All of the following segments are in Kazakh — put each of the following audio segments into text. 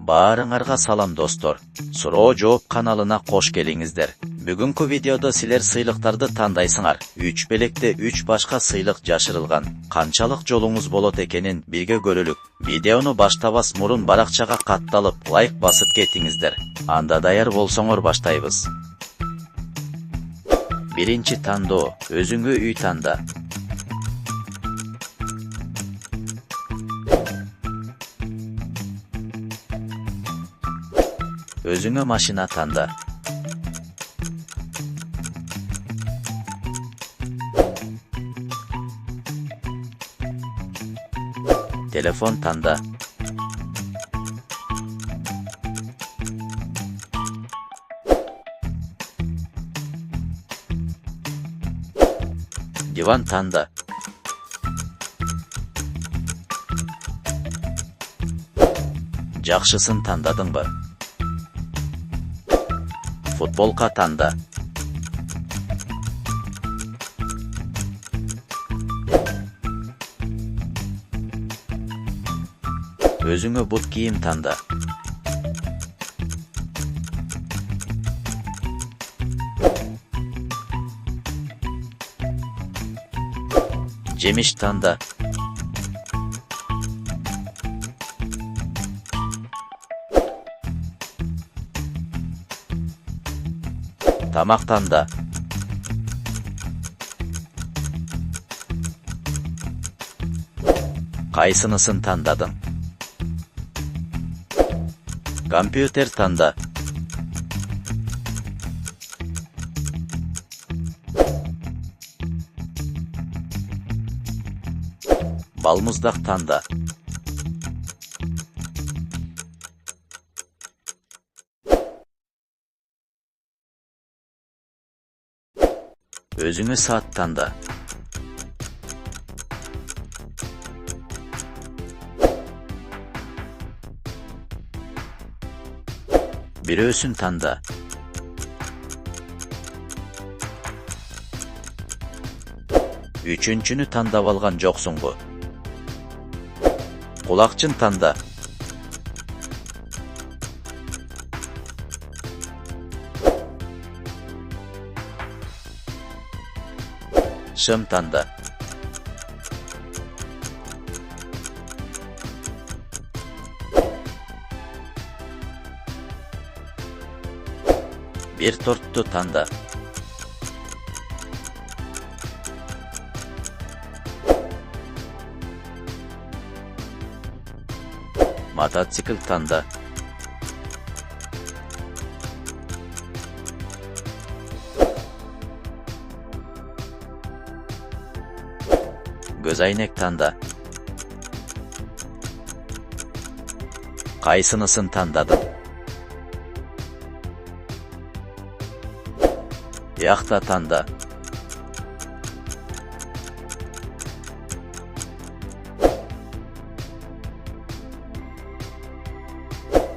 Баарыңарга салам достор. Суроо жооп каналына кош келиңиздер. Бүгүнкү видеодо силер сыйлыктарды тандайсыңар. 3 белекте 3 башка сыйлык жашырылган. Канчалык жолуңуз болот экенин бирге көрөлүк. Видеону баштабас мурун баракчага катталып, лайк басып кетиңиздер. Анда даяр болсоңор баштайбыз. Биринчи тандоо. Өзүңө үй танда. Өзүңө машина танда. Телефон танда. Диван танда. Жакшысын тандадыңбы? Футболка танда. Өзүңө бут кийим танда. Жемиш танда. Тамак танда. Кайсынысын тандадың? Компьютер танда. Балмуздак танда. Өзүңө саат танда. Бирөөсүн танда. Үчүнчүнү тандап алган жоксуңбу? Кулакчын танда. Шым танда. Бир тортту танда. Мотоцикл танда. Көз айнек танда. Кайсынысын тандадың? Яхта танда.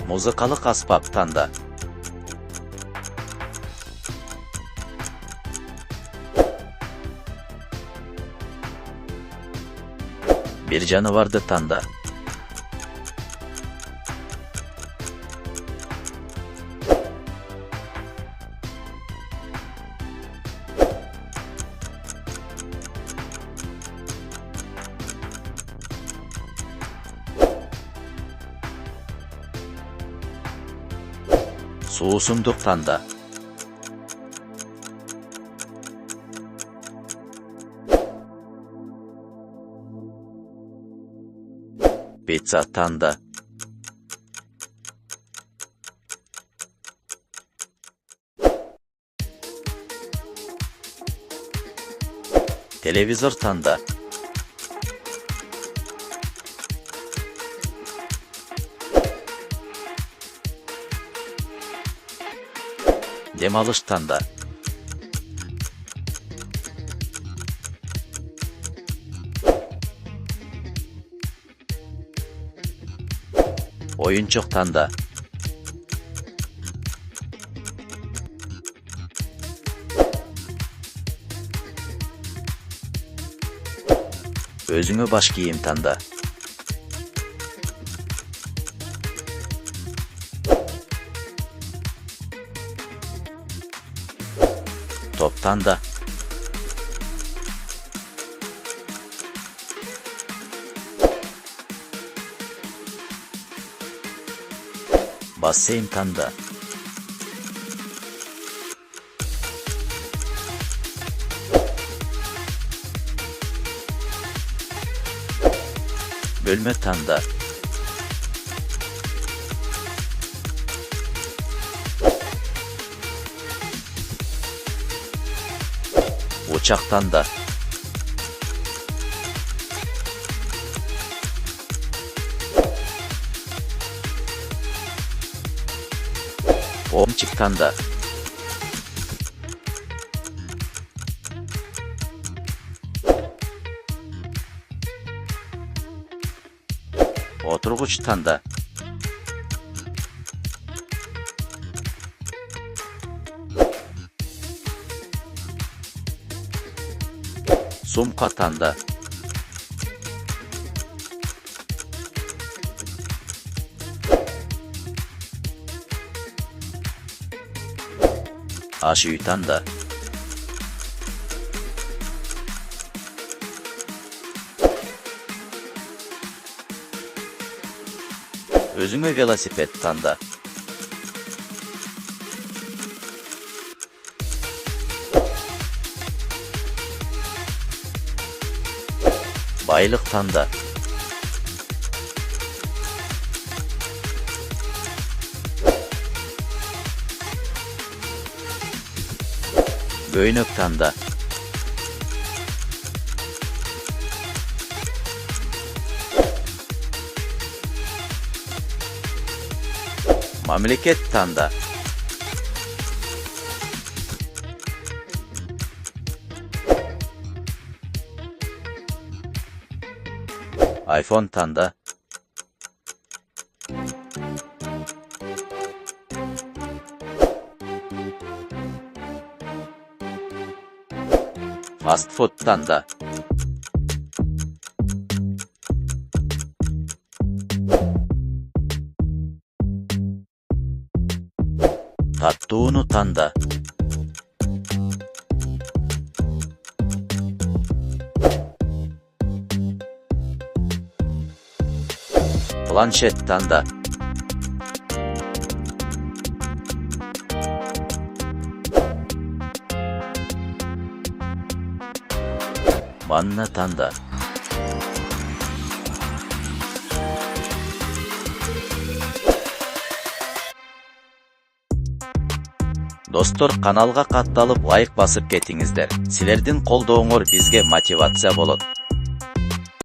Музыкалык аспап танда. Бир жаныбарды танда. Суусундук танда. Пицца танда. Телевизор танда. Дем алыш танда. Oyuncak tanda. Özüңө баш кийим танда. Laptop tanda. Basseyn tanda. Bölme tanda. Uçak tanda. Omçik tanda. Oturguç tanda. Sumka tanda. Aşı tanda. Özüme velosiped tanda. Baylık tanda. Göynök tanda. Mamleket tanda. iPhone tanda. Fast food tanda. Tattuunu tanda. Planşet tanda. Vanna tanda. Достор, каналга катталып лайк басып кетиңиздер. Силердин колдооңор бизге мотивация болот.